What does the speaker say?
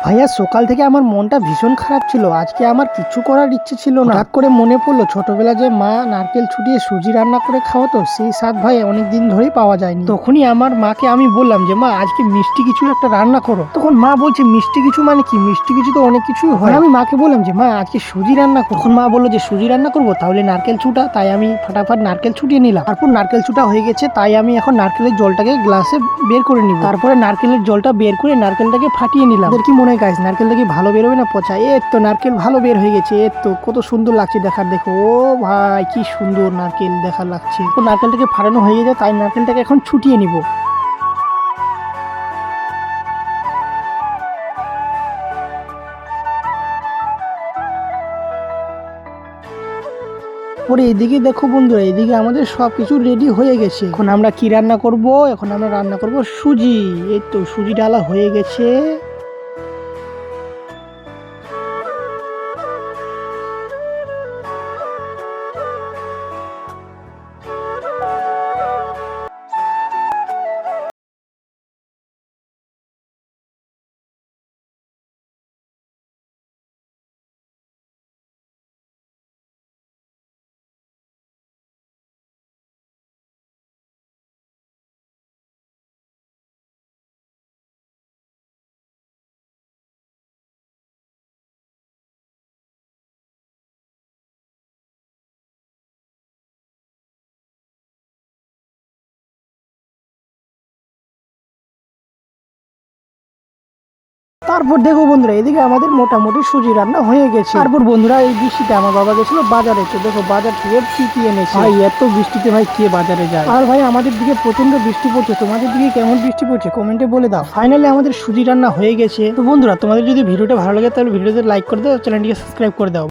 ভাইয়া সকাল থেকে আমার মনটা ভীষণ খারাপ ছিল। আজকে আমার কিছু করার ইচ্ছে ছিল না। হঠাৎ করে মনে পড়লো ছোটবেলা যে মা নারকেল ছুটিয়ে সুজি রান্না করে খাওয়াতো, সেই স্বাদ ভাই অনেক দিন ধরেই পাওয়া যায়নি। তখনই আমার মাকে আমি বললাম যে মা আজকে মিষ্টি কিছু একটা রান্না করো। তখন মা বলছে মিষ্টি কিছু মানে কি? মিষ্টি কিছু তো অনেক কিছুই হয়। আমি মাকে বললাম যে মা আজকে সুজি রান্না করো। তখন মা বললো যে সুজি রান্না করবো, তাহলে নারকেল ছুটা। তাই আমি ফাটাফাট নারকেল ছুটিয়ে নিলাম। তারপর নারকেল ছুটা হয়ে গেছে, তাই আমি এখন নারকেলের জলটাকে গ্লাসে বের করে নিব। তারপরে নারকেলের জলটা বের করে নারকেলটাকে ফাটিয়ে নিলাম। কি মনে হয় গাইস, নারকেলটা কি ভালো বের হবে না পচা? তো নারকেল ভালো বের হয়ে গেছে। তো কত সুন্দর লাগছে দেখার। দেখো ও ভাই কি সুন্দর নারকেল দেখার লাগছে। তো নারকেলটাকে ফাটানো হয়ে গেছে, তাই নারকেলটাকে এখন ছুটিয়ে নিব। পরে এদিকে দেখো বন্ধুরা, এদিকে আমাদের সবকিছু রেডি হয়ে গেছে। এখন আমরা কি রান্না করব? এখন আমরা রান্না করব সুজি। এই তো সুজি ডালা হয়ে গেছে। তারপর দেখো বন্ধুরা, এদিকে আমাদের মোটামুটি সুজি রান্না হয়ে গেছে। তারপর বন্ধুরা এই বৃষ্টিতে আমার বাবা গেছিল বাজারে। তো দেখো বাজার থেকে কি কি এনেছে। ভাই এত বৃষ্টিতে ভাই কে বাজারে যায়? আর ভাই আমাদের দিকে প্রচন্ড বৃষ্টি পড়ছে। তোমাদের দিকে কেমন বৃষ্টি পড়ছে কমেন্টে বলে দাও। ফাইনালি আমাদের সুজি রান্না হয়ে গেছে। তো বন্ধুরা তোমাদের যদি ভিডিওটা ভালো লাগে তাহলে ভিডিওতে লাইক করে দাও, চ্যানেলটিকে সাবস্ক্রাইব করে দাও।